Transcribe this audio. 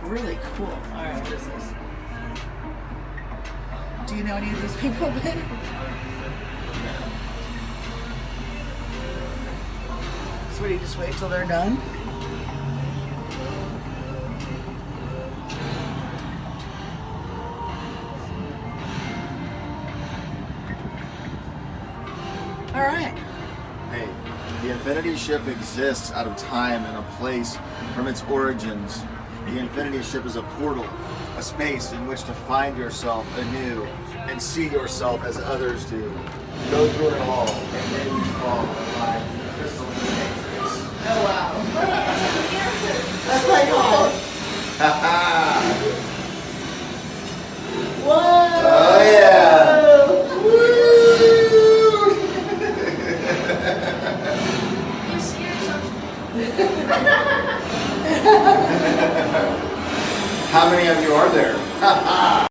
really cool. All right, what is this? Do you know any of these people, Ben? So what, do you just wait till they're done? All right. Hey, the Infinity Ship exists out of time and a place from its origins. The Infinity Ship is a portal, a space in which to find yourself anew and see yourself as others do. Go through it all, and then you fall alive in the crystal matrix. Oh, wow. That's my God. Whoa. Oh, yeah. You see yourself. How many of you are there?